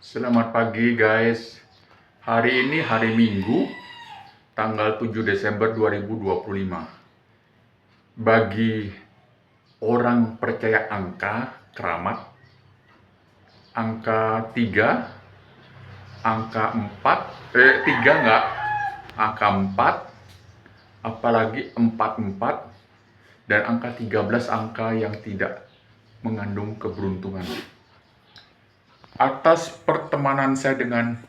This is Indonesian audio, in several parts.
Selamat pagi guys. Hari ini hari Minggu, tanggal 7 Desember 2025. Bagi orang percaya angka, keramat, angka 3, angka 4, 3 enggak, angka 4, apalagi 44, dan angka 13 angka yang tidak mengandung keberuntungan. Atas pertemanan saya dengan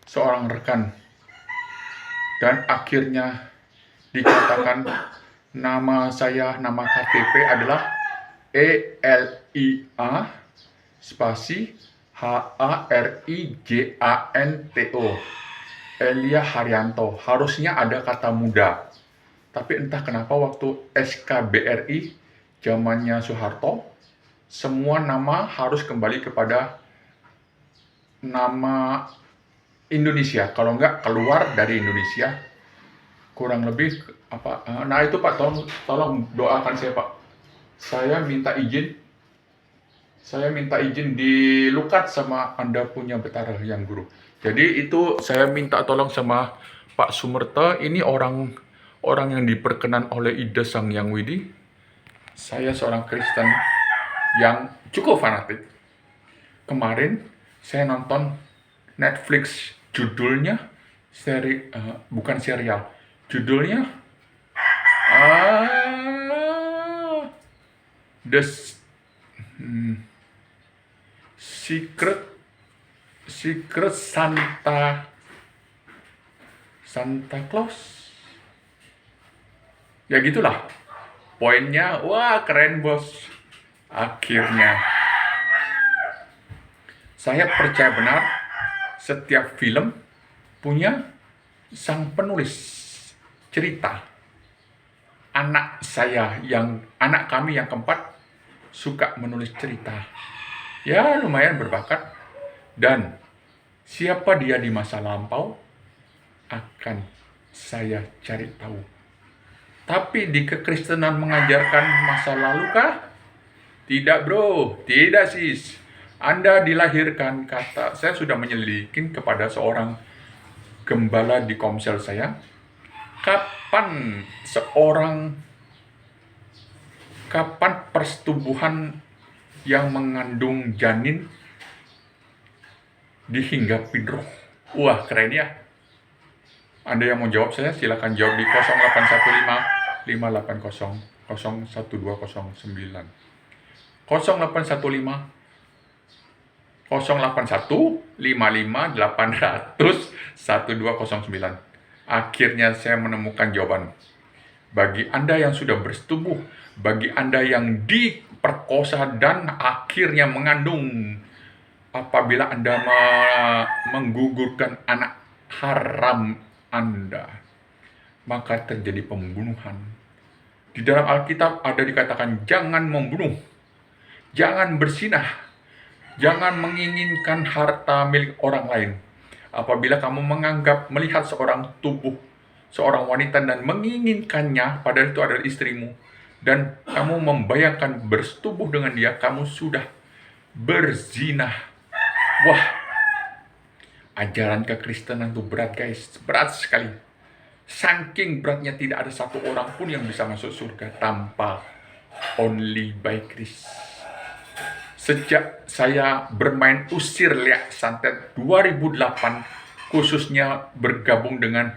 seorang rekan dan akhirnya dikatakan nama saya, nama KTP adalah Elia spasi Harijanto, Elia Haryanto. Harusnya ada kata muda, tapi entah kenapa waktu SKBRI zamannya Soeharto, semua nama harus kembali kepada nama Indonesia, kalau enggak keluar dari Indonesia. Kurang lebih apa? Nah itu Pak, tolong doakan saya Pak. Saya minta izin dilukat sama Anda punya Betara Hyang Guru. Jadi itu saya minta tolong sama Pak Sumerta. Ini orang yang diperkenan oleh Ida Sang Hyang Widi. Saya seorang Kristen yang cukup fanatik. Kemarin saya nonton Netflix, judulnya bukan serial, judulnya The Secret Santa Claus. Ya gitulah. Poinnya, wah keren bos. Akhirnya saya percaya benar setiap film punya sang penulis cerita. Anak kami yang keempat suka menulis cerita. Ya lumayan berbakat. Dan siapa dia di masa lampau akan saya cari tahu. Tapi di kekristenan mengajarkan masa lalu kah? Tidak bro, tidak sis. Anda dilahirkan, saya sudah menyelidikin kepada seorang gembala di komsel saya. Kapan persetubuhan yang mengandung janin dihinggapi roh? Wah keren ya. Anda yang mau jawab saya silakan jawab di 0815 580 01209. 0815 081 55 800 1209. Akhirnya saya menemukan jawaban. Bagi Anda yang sudah bersetubuh, bagi Anda yang diperkosa dan akhirnya mengandung, apabila Anda menggugurkan anak haram Anda, maka terjadi pembunuhan. Di dalam Alkitab ada dikatakan jangan membunuh, jangan berzinah, jangan menginginkan harta milik orang lain. Apabila kamu melihat seorang tubuh, seorang wanita dan menginginkannya, padahal itu adalah istrimu, dan kamu membayangkan bersetubuh dengan dia, kamu sudah berzinah. Wah, ajaran kekristenan itu berat guys, berat sekali. Saking beratnya tidak ada satu orang pun yang bisa masuk surga tanpa only by Christ. Sejak saya bermain usir liak santet 2008, khususnya bergabung dengan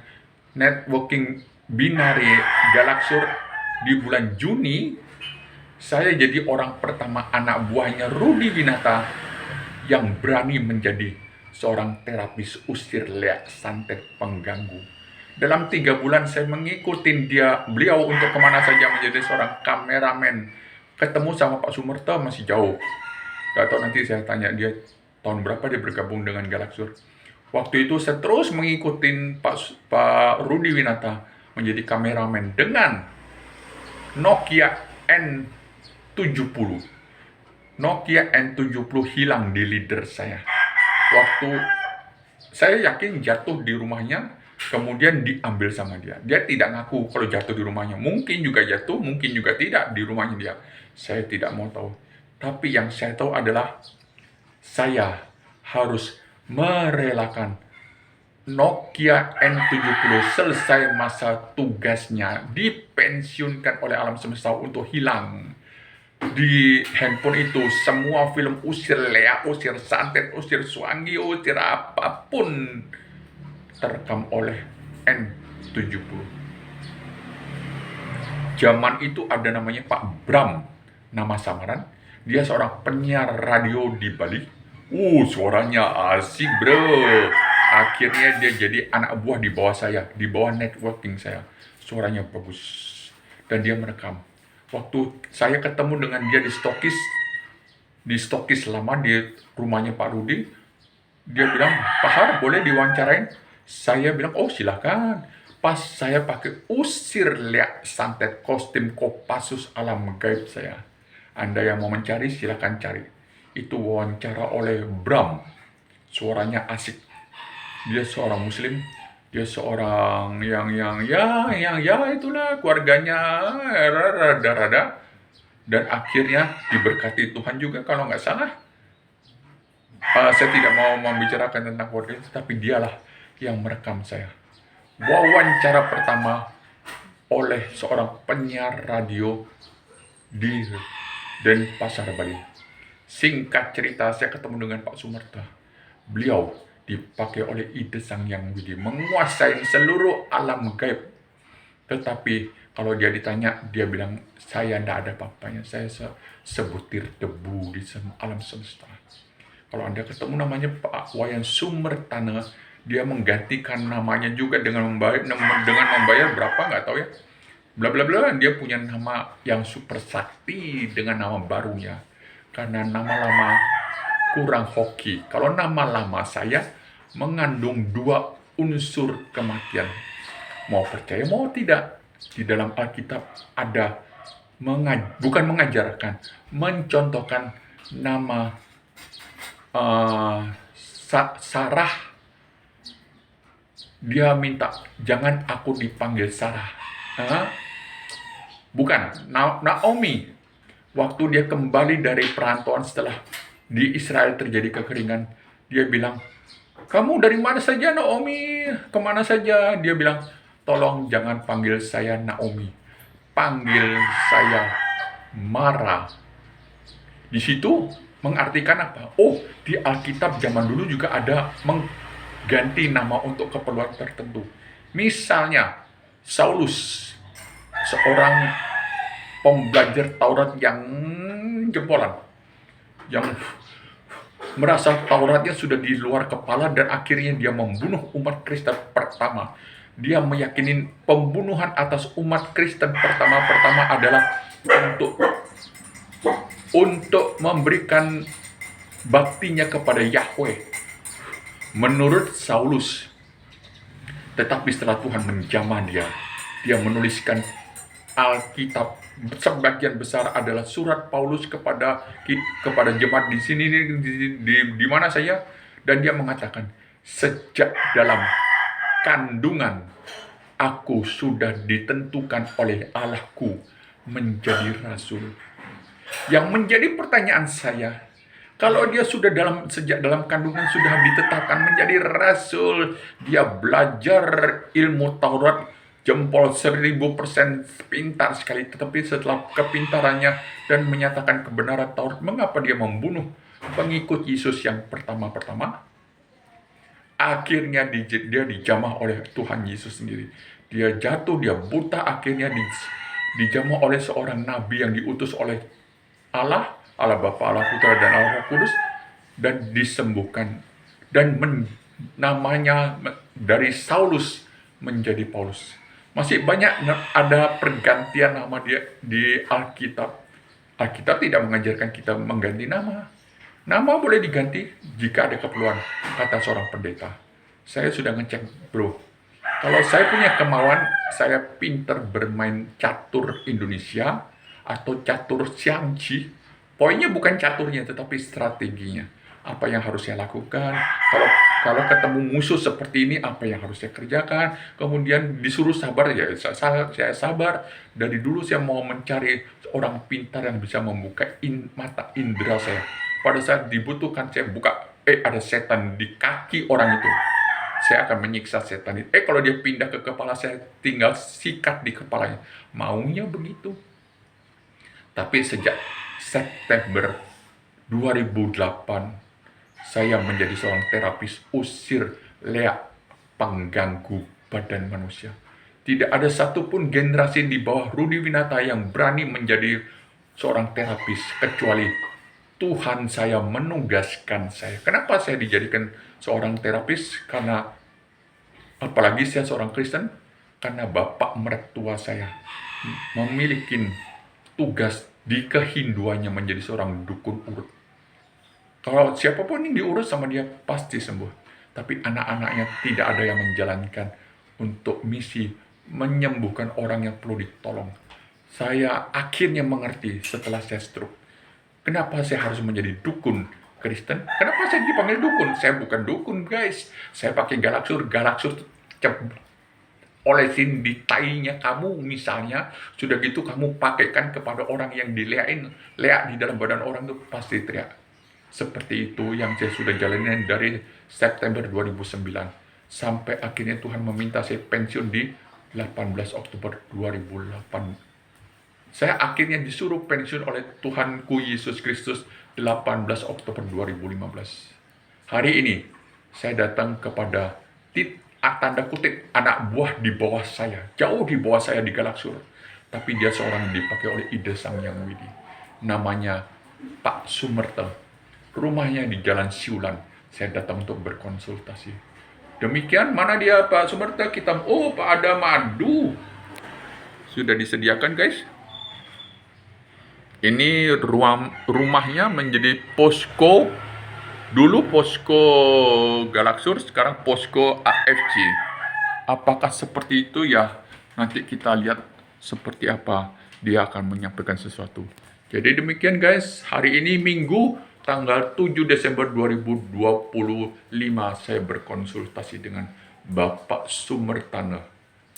networking binari Galaxur di bulan Juni, saya jadi orang pertama anak buahnya Rudi Winata yang berani menjadi seorang terapis usir liak santet pengganggu. Dalam 3 bulan saya mengikuti beliau untuk kemana saja menjadi seorang kameramen. Ketemu sama Pak Sumerta masih jauh. Gak tahu, nanti saya tanya dia tahun berapa dia bergabung dengan Galaxur. Waktu itu saya terus mengikuti Pak Rudi Winata menjadi kameramen dengan Nokia N70. Nokia N70 hilang di leader saya. Waktu saya yakin jatuh di rumahnya, kemudian diambil sama dia. Dia tidak ngaku kalau jatuh di rumahnya. Mungkin juga jatuh, mungkin juga tidak di rumahnya dia. Saya tidak mau tahu. Tapi yang saya tahu adalah saya harus merelakan Nokia N70 selesai masa tugasnya, dipensiunkan oleh alam semesta untuk hilang. Di handphone itu semua film usir Lea, usir Santet, usir Swangi, usir apapun terekam oleh N70. Zaman itu ada namanya Pak Bram, nama samaran. Dia seorang penyiar radio di Bali. Suaranya asik bro. Akhirnya dia jadi anak buah di bawah saya, di bawah networking saya. Suaranya bagus. Dan dia merekam. Waktu saya ketemu dengan dia di Stokis lama di rumahnya Pak Rudi, dia bilang, Pak Har, boleh diwawancarain? Saya bilang, oh silakan. Pas saya pakai usir liak santet kostum Kopassus alam gaib saya. Anda yang mau mencari silakan cari. Itu wawancara oleh Bram. Suaranya asik. Dia seorang muslim. Dia seorang yang itulah keluarganya rada-rada. Dan akhirnya diberkati Tuhan juga kalau nggak salah. Saya tidak mau membicarakan tentang keluarga, tapi dialah yang merekam saya. Wawancara pertama oleh seorang penyiar radio di Denpasar, Bali. Singkat cerita, saya ketemu dengan Pak Sumarta. Beliau dipakai oleh Ide Sang Yang Widi, menguasai seluruh alam gaib. Tetapi kalau dia ditanya, dia bilang, saya tidak ada apa-apanya, saya sebutir debu di alam semesta. Kalau Anda ketemu namanya Pak Wayan Sumertana, dia menggantikan namanya juga dengan membayar berapa nggak tahu ya, bla bla bla. Dia punya nama yang super sakti dengan nama barunya, karena nama lama kurang hoki. Kalau nama lama saya mengandung 2 unsur kematian. Mau percaya mau tidak, di dalam Alkitab ada bukan mengajarkan, mencontohkan nama Sarah. Dia minta, jangan aku dipanggil Sarah. Bukan, Naomi. Waktu dia kembali dari perantauan setelah di Israel terjadi kekeringan, dia bilang, kamu dari mana saja Naomi? Kemana saja? Dia bilang, tolong jangan panggil saya Naomi. Panggil saya Mara. Di situ mengartikan apa? Oh, di Alkitab zaman dulu juga ada ganti nama untuk keperluan tertentu. Misalnya, Saulus, seorang pembelajar Taurat yang jempolan, yang merasa Tauratnya sudah di luar kepala dan akhirnya dia membunuh umat Kristen pertama. Dia meyakini pembunuhan atas umat Kristen pertama adalah untuk memberikan baktinya kepada Yahweh. Menurut Saulus. Tetapi setelah Tuhan menjamah dia menuliskan Alkitab. Sebagian besar adalah surat Paulus kepada jemaat di sini, di mana saya, dan dia mengatakan, sejak dalam kandungan aku sudah ditentukan oleh Allahku menjadi rasul. Yang menjadi pertanyaan saya, kalau dia sudah sejak dalam kandungan sudah ditetapkan menjadi rasul, dia belajar ilmu Taurat, jempol 1000% pintar sekali, tetapi setelah kepintarannya dan menyatakan kebenaran Taurat, mengapa dia membunuh pengikut Yesus yang pertama-pertama? Akhirnya dia dijamah oleh Tuhan Yesus sendiri. Dia jatuh, dia buta, akhirnya dijamah oleh seorang nabi yang diutus oleh Allah Bapa, Allah Putra, dan Allah Roh Kudus, dan disembuhkan. Dan namanya dari Saulus menjadi Paulus. Masih banyak ada pergantian nama dia di Alkitab. Alkitab tidak mengajarkan kita mengganti nama. Nama boleh diganti jika ada keperluan, kata seorang pendeta. Saya sudah ngecek, bro. Kalau saya punya kemauan, saya pinter bermain catur Indonesia atau catur Xiangqi. Poinnya bukan caturnya, tetapi strateginya. Apa yang harus saya lakukan? Kalau ketemu musuh seperti ini, apa yang harus saya kerjakan? Kemudian disuruh sabar, ya saya sabar. Dari dulu saya mau mencari orang pintar yang bisa membuka mata indera saya. Pada saat dibutuhkan, saya buka ada setan di kaki orang itu, saya akan menyiksa setan itu. Kalau dia pindah ke kepala saya, tinggal sikat di kepalanya. Maunya begitu. Tapi sejak September 2008, saya menjadi seorang terapis usir leak pengganggu badan manusia. Tidak ada satupun generasi di bawah Rudi Winata yang berani menjadi seorang terapis, kecuali Tuhan saya menugaskan saya. Kenapa saya dijadikan seorang terapis? Karena, apalagi saya seorang Kristen, karena bapak mertua saya memiliki tugas di kehinduannya menjadi seorang dukun urut. Kalau siapapun yang diurus sama dia pasti sembuh. Tapi anak-anaknya tidak ada yang menjalankan untuk misi menyembuhkan orang yang perlu ditolong. Saya akhirnya mengerti setelah saya stroke. Kenapa saya harus menjadi dukun Kristen? Kenapa saya dipanggil dukun? Saya bukan dukun, guys. Saya pakai galaksur. Galaksur olesin di tainya kamu misalnya. Sudah gitu kamu pakaikan kepada orang yang dileain. Leak di dalam badan orang itu pasti teriak. Seperti itu yang saya sudah jalanin dari September 2009. Sampai akhirnya Tuhan meminta saya pensiun di 18 Oktober 2008. Saya akhirnya disuruh pensiun oleh Tuhanku Yesus Kristus 18 Oktober 2015. Hari ini, saya datang kepada tanda kutip anak buah di bawah saya. Jauh di bawah saya di Galaksur. Tapi dia seorang dipakai oleh Ide Sang Yang Widi. Namanya Pak Sumertel. Rumahnya di Jalan Siulan. Saya datang untuk berkonsultasi. Demikian, mana dia Pak Sumertel? Oh, Pak, ada madu. Sudah disediakan, guys. Ini rumahnya menjadi posko. Dulu posko Galaksur, sekarang posko AFC. Apakah seperti itu ya? Nanti kita lihat seperti apa dia akan menyampaikan sesuatu. Jadi demikian, guys. Hari ini Minggu tanggal 7 Desember 2025 saya berkonsultasi dengan Bapak Sumertana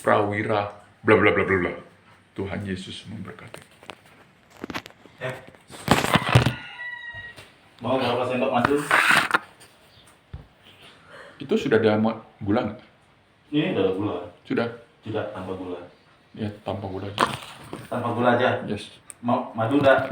Prawira bla bla bla bla bla. Tuhan Yesus memberkati. Mau berapa sendok madu? Itu sudah ada gula nggak? Ini udah gula. Sudah? Tidak, tanpa gula. Ya, tanpa gula aja. Tanpa gula aja? Yes. Mau madu enggak?